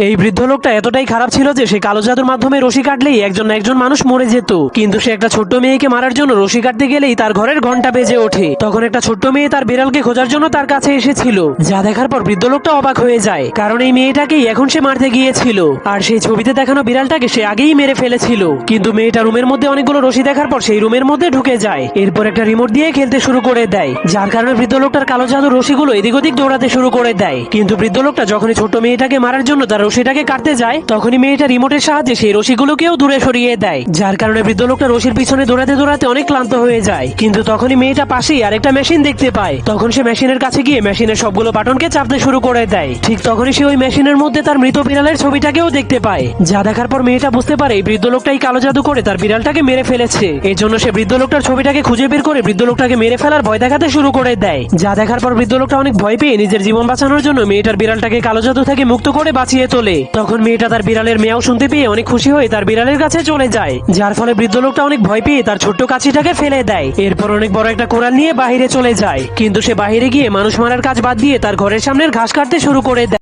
এই বৃদ্ধ লোকটা এতটাই খারাপ ছিল যে সে কালো জাদুর মাধ্যমে রশি কাটলেই একজন না একজন মানুষ মরে যেত। কিন্তু সে একটা ছোট্ট মেয়েকে মারার জন্য রশি কাটতে গেলেই তার ঘরের ঘন্টা বেজে ওঠে। তখন একটা ছোট্ট মেয়ে তার বিড়ালকে খোঁজার জন্য তার কাছে এসেছিল, যা দেখার পর বৃদ্ধ লোকটা অবাক হয়ে যায়, কারণ এই মেয়েটাকেই এখন সে মারতে গিয়েছিল। আর সেই ছবিতে দেখানো বিড়ালটাকে সে আগেই মেরে ফেলেছিল। কিন্তু মেয়েটা রুমের মধ্যে অনেকগুলো রশি দেখার পর সেই রুমের মধ্যে ঢুকে যায়, এরপর একটা রিমোট দিয়ে খেলতে শুরু করে দেয়, যার কারণে বৃদ্ধ লোকটার কালো জাদুর রশিগুলো এদিক ওদিক দৌড়াতে শুরু করে দেয়। কিন্তু বৃদ্ধ লোকটা যখনই ছোট্ট মেয়েটাকে মারার জন্য তার রশিটাকে কাটতে যায়, তখনই মেয়েটা রিমোটের সাহায্যে সেই রশিগুলোকেও দূরে সরিয়ে দেয়, যার কারণে বৃদ্ধ লোকটা রশির পিছনে দৌড়াতে দৌড়াতে অনেক ক্লান্ত হয়ে যায়। কিন্তু তখনই মেয়েটা পাশেই আরেকটা মেশিন দেখতে পায়। তখন সে মেশিনের কাছে গিয়ে মেশিনের সবগুলো বাটনকে চাপতে শুরু করে দেয়। ঠিক তখনই সে ওই মেশিনের মধ্যে তার মৃত বিড়ালের ছবিটাকেও দেখতে পায়, যা দেখার পর মেয়েটা বুঝতে পারে এই বৃদ্ধ লোকটাই কালো জাদু করে তার বিড়ালটাকে মেরে ফেলেছে। এর জন্য সে বৃদ্ধ লোকটার ছবিটাকে খুঁজে বের করে বৃদ্ধ লোকটাকে মেরে ফেলার ভয় দেখাতে শুরু করে দেয়, যা দেখার পর বৃদ্ধ লোকটা অনেক ভয় পেয়ে নিজের জীবন বাঁচানোর জন্য মেয়েটার বিড়ালটাকে কালো জাদু থেকে মুক্ত করে বাঁচিয়ে তোলে। তখন মেয়েটা তার বিড়ালের মেয়াও শুনতে পেয়ে অনেক খুশি হয়ে তার বিড়ালের কাছে চলে যায়, যার ফলে বৃদ্ধ লোকটা অনেক ভয় পেয়ে তার ছোট্ট কাছিটাকে ফেলে দেয়। এরপর অনেক বড় একটা কোড়াল নিয়ে বাহিরে চলে যায়। কিন্তু সে বাহিরে গিয়ে মানুষ মারার কাজ বাদ দিয়ে তার ঘরের সামনের ঘাস কাটতে শুরু করে দেয়।